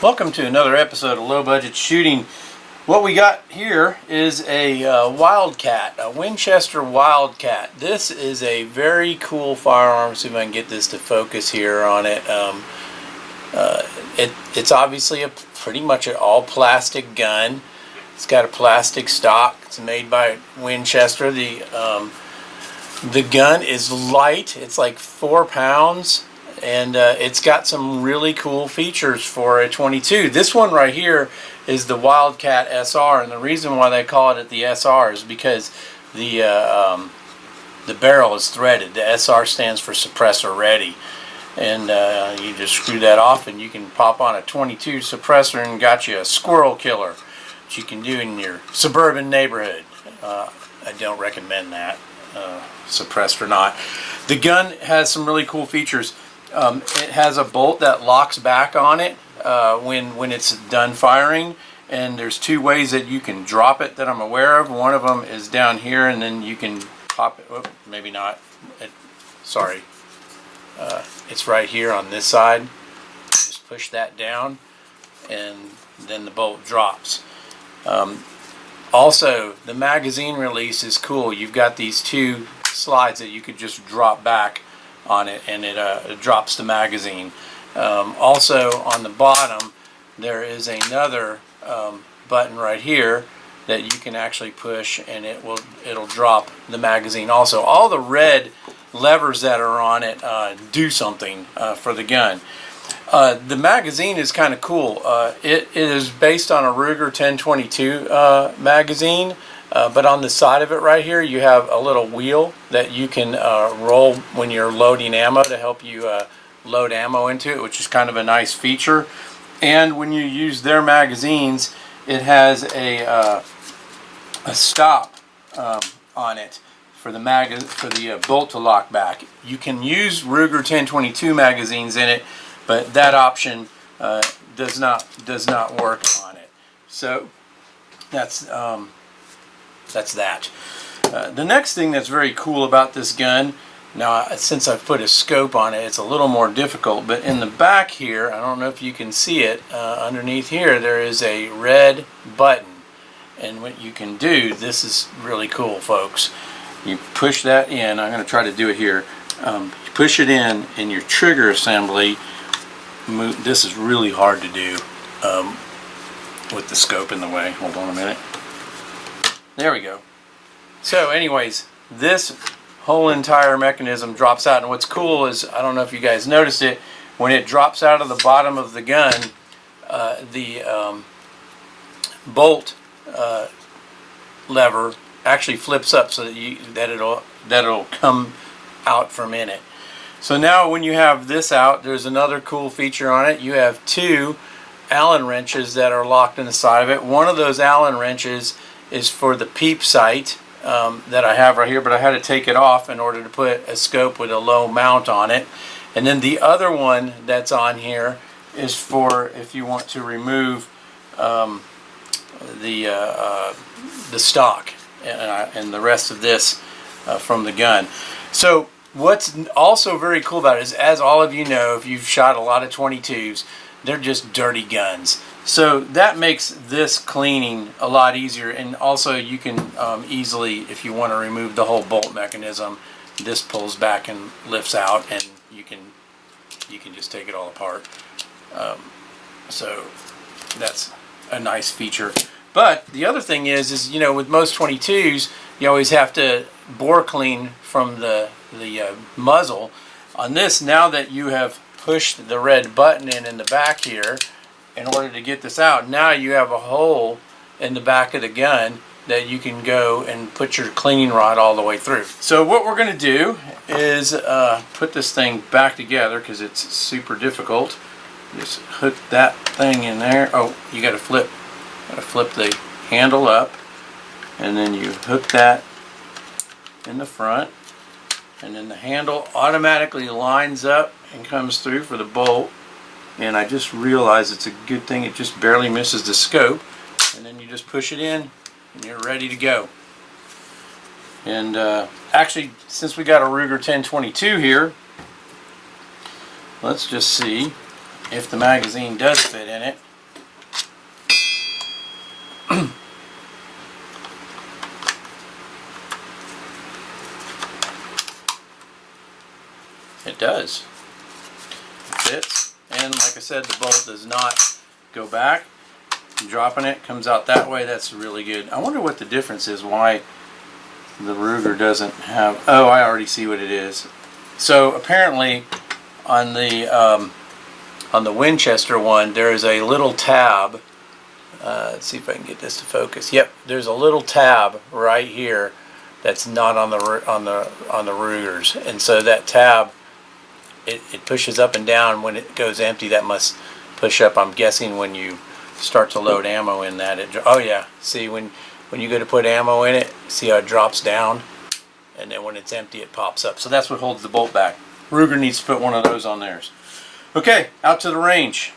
Welcome to another episode of Low Budget Shooting. What we got here is a Wildcat, a Winchester Wildcat. This is a very cool firearm. See if I can get this to focus here on it. It's obviously pretty much an all plastic gun. It's got a plastic stock. It's made by Winchester. The gun is light. It's like 4 pounds. And it's got some really cool features for a 22. This one right here is the Wildcat SR, and the reason why they call it the SR is because the barrel is threaded. The SR stands for suppressor ready, and you just screw that off and you can pop on a 22 suppressor and got you a squirrel killer that you can do in your suburban neighborhood. I don't recommend that, suppressed or not. The gun has some really cool features. It has a bolt that locks back on it when it's done firing, and there's 2 ways that you can drop it that I'm aware of. One of them is down here, and then you can pop it. Oh, maybe not. Sorry. It's right here on this side. Just push that down, and then the bolt drops. Also, the magazine release is cool. You've got these 2 slides that you could just drop back on it, and it drops the magazine. Also on the bottom there is another button right here that you can actually push, and it'll drop the magazine. Also, all the red levers that are on it do something for the gun. The magazine is kind of cool. It is based on a Ruger 1022 magazine. But on the side of it right here, you have a little wheel that you can roll when you're loading ammo to help you load ammo into it, which is kind of a nice feature. And when you use their magazines, it has a stop on it for the bolt to lock back. You can use Ruger 1022 magazines in it, but that option does not work on it. So that's that. The next thing that's very cool about this gun, now since I've put a scope on it, it's a little more difficult, but in the back here, I don't know if you can see it, underneath here there is a red button, and what you can do, this is really cool, folks. You push that in. I'm going to try to do it here. You push it in your trigger assembly. This is really hard to do with the scope in the way. Hold on a minute. There we go. So anyways, this whole entire mechanism drops out, and what's cool is, I don't know if you guys noticed it, when it drops out of the bottom of the gun, the bolt lever actually flips up so that it'll come out from in it. So now when you have this out, there's another cool feature on it. You have 2 Allen wrenches that are locked in the side of it. One of those Allen wrenches is for the peep sight that I have right here, but I had to take it off in order to put a scope with a low mount on it. And then the other one that's on here is for if you want to remove the stock and the rest of this from the gun. So what's also very cool about it is, as all of you know, if you've shot a lot of 22s, they're just dirty guns. So that makes this cleaning a lot easier, and also you can easily, if you want to remove the whole bolt mechanism, this pulls back and lifts out, and you can just take it all apart. So that's a nice feature. But the other thing is you know, with most 22s, you always have to bore clean from the muzzle. On this, now that you have pushed the red button in the back here in order to get this out, now you have a hole in the back of the gun that you can go and put your cleaning rod all the way through. So what we're going to do is put this thing back together, because it's super difficult. Just hook that thing in there. Oh, you got to flip the handle up, and then you hook that in the front, and then the handle automatically lines up and comes through for the bolt. And I just realized it's a good thing it just barely misses the scope, and then you just push it in and you're ready to go. And actually, since we got a Ruger 1022 here, let's just see if the magazine does fit in it. fits. And like I said, the bolt does not go back. I'm dropping it, comes out that way. That's really good. I wonder what the difference is, why the Ruger doesn't have, oh, I already see what it is. So apparently on the Winchester one, there is a little tab. Let's see if I can get this to focus. Yep, there's a little tab right here that's not on the Rugers, and so that tab, it pushes up and down. When it goes empty, that must push up. I'm guessing when you start to load ammo in that, oh yeah, see when you go to put ammo in it, see how it drops down, and then when it's empty it pops up. So that's what holds the bolt back. Ruger needs to put one of those on theirs. Okay, out to the range.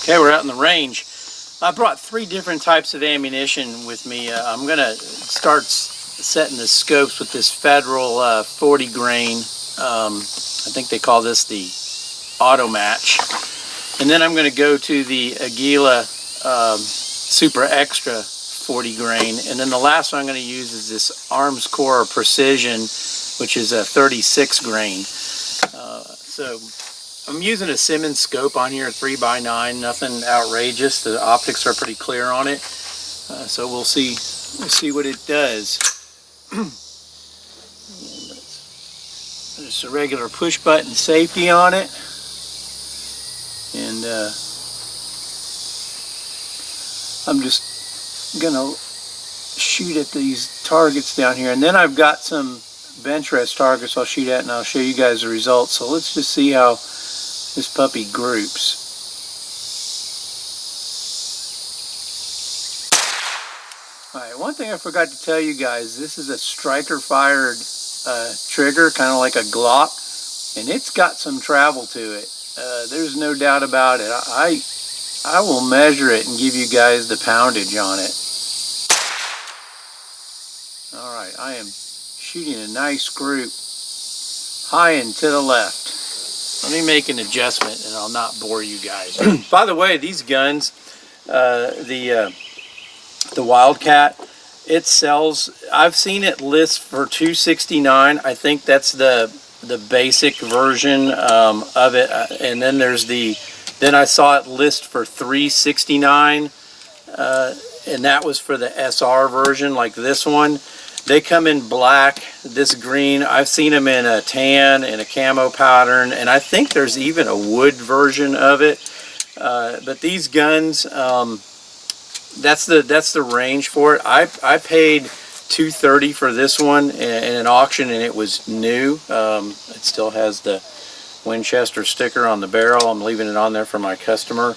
Okay, we're out in the range. I brought 3 different types of ammunition with me. I'm gonna start setting the scopes with this Federal 40 grain. I think they call this the Auto Match. And then I'm going to go to the Aguila Super Extra 40 grain. And then the last one I'm going to use is this Arms Core Precision, which is a 36 grain. So I'm using a Simmons scope on here, 3x9, nothing outrageous. The optics are pretty clear on it. So we'll see what it does. There's a regular push button safety on it. And I'm just gonna shoot at these targets down here, and then I've got some bench rest targets I'll shoot at, and I'll show you guys the results. So let's just see how this puppy groups. Alright, one thing I forgot to tell you guys, this is a striker fired trigger, kind of like a Glock, and it's got some travel to it. There's no doubt about it. I will measure it and give you guys the poundage on it. Alright, I am shooting a nice group high and to the left. Let me make an adjustment and I'll not bore you guys. By the way, these guns, the Wildcat, it sells, I've seen it list for $269. I think that's the basic version of it, and then there's then I saw it list for $369, and that was for the SR version, like this one. They come in black, this green. I've seen them in a tan and a camo pattern, and I think there's even a wood version of it. But these guns, that's the range for it. I paid $230 for this one in an auction, and it was new. It still has the Winchester sticker on the barrel. I'm leaving it on there for my customer.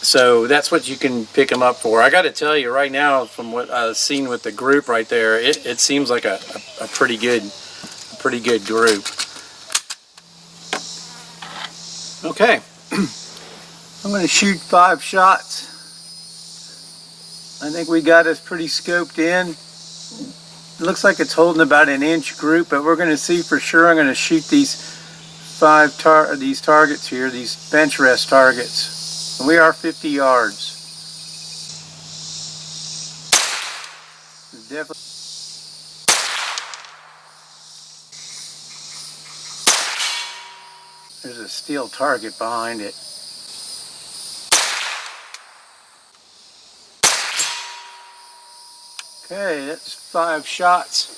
So that's what you can pick them up for. I got to tell you right now, from what I've seen with the group right there, it seems like a pretty good group. Okay, I'm going to shoot 5 shots. I think we got us pretty scoped in. It looks like it's holding about an inch group, but we're going to see for sure. I'm going to shoot these 5 targets here, these bench rest targets. And we are 50 yards. Definitely. There's a steel target behind it. Okay, that's 5 shots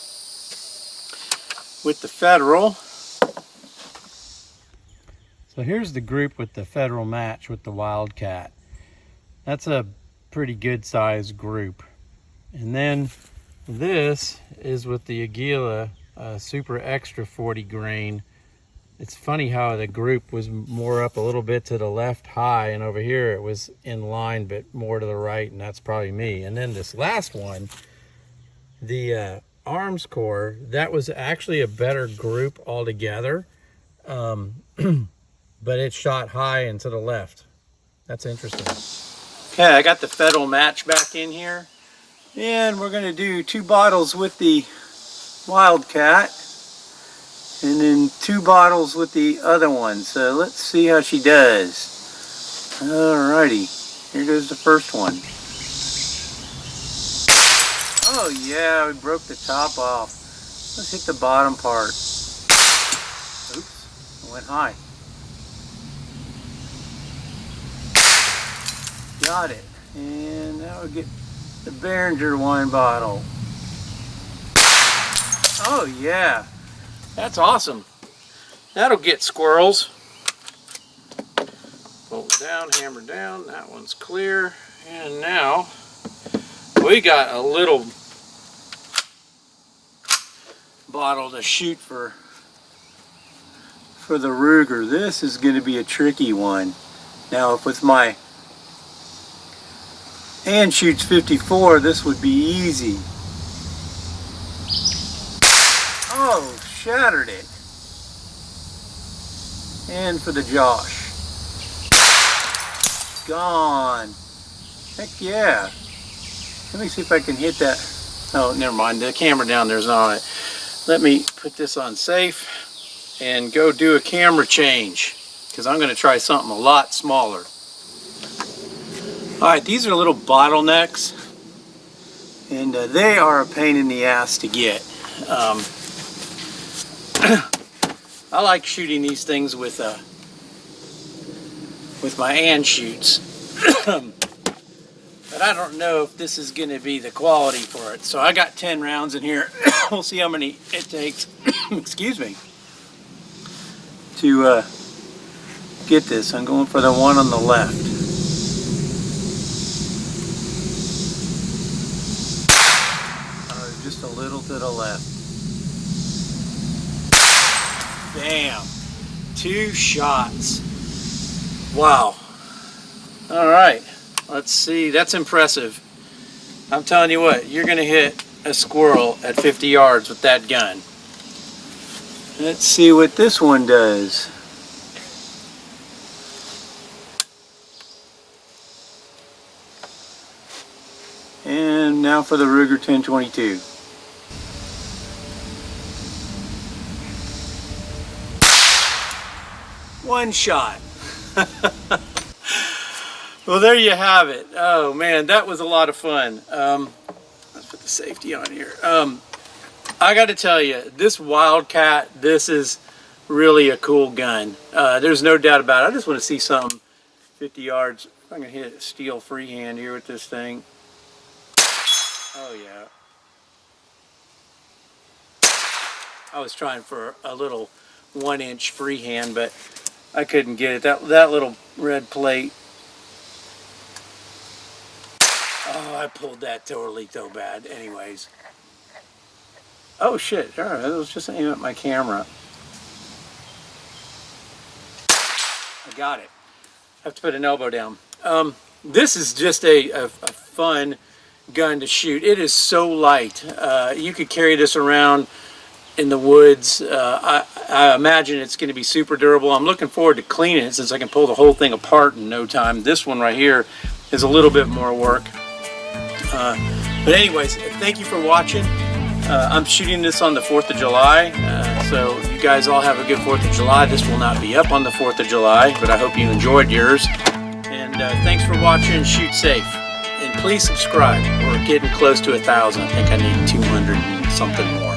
with the Federal. So here's the group with the Federal match with the Wildcat. That's a pretty good sized group. And then this is with the Aguila Super Extra 40 grain. It's funny how the group was more up a little bit to the left high, and over here it was in line but more to the right, and that's probably me. And then this last one, the Arms Core, that was actually a better group altogether. But it shot high and to the left. That's interesting. Okay, I got the Federal match back in here. And we're going to do 2 bottles with the Wildcat. And then 2 bottles with the other one. So let's see how she does. Alrighty, here goes the first one. Oh yeah, we broke the top off. Let's hit the bottom part. Went high. Got it. And now we'll get the Behringer wine bottle. Oh yeah, that's awesome. That'll get squirrels. Bolt down, hammer down. That one's clear. And now we got a little bottle to shoot for the Ruger. This is going to be a tricky one. Now, if with my hand shoots 54, this would be easy. Oh, shattered it. And for the Josh. Gone. Heck yeah. Let me see if I can hit that. Oh, never mind. The camera down there's not on it. Let me put this on safe and go do a camera change, because I'm going to try something a lot smaller. Alright, these are little bottlenecks, and they are a pain in the ass to get. I like shooting these things with my hand shoots, but I don't know if this is going to be the quality for it. So I got 10 rounds in here. We'll see how many it takes, excuse me, to get this. I'm going for the one on the left. Just a little to the left. Bam! 2 shots. Wow. Alright, let's see. That's impressive. I'm telling you what, you're going to hit a squirrel at 50 yards with that gun. Let's see what this one does. And now for the Ruger 1022. One shot. Well, there you have it. Oh man, that was a lot of fun. Let's put the safety on here. I got to tell you, this Wildcat, this is really a cool gun. There's no doubt about it. I just want to see something 50 yards. I'm going to hit a steel freehand here with this thing. Oh yeah. I was trying for a little 1-inch freehand, but I couldn't get it. That little red plate. Oh, I pulled that totally so bad. Anyways. Oh shit, all right, I was just aiming at my camera. I got it. I have to put an elbow down. This is just a fun gun to shoot. It is so light. You could carry this around in the woods. I imagine it's going to be super durable. I'm looking forward to cleaning it since I can pull the whole thing apart in no time. This one right here is a little bit more work. But anyways, thank you for watching. I'm shooting this on the 4th of July, so you guys all have a good 4th of July. This will not be up on the 4th of July, but I hope you enjoyed yours. And thanks for watching. Shoot safe. And please subscribe. We're getting close to 1,000. I think I need 200 and something more.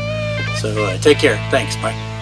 So take care. Thanks. Bye.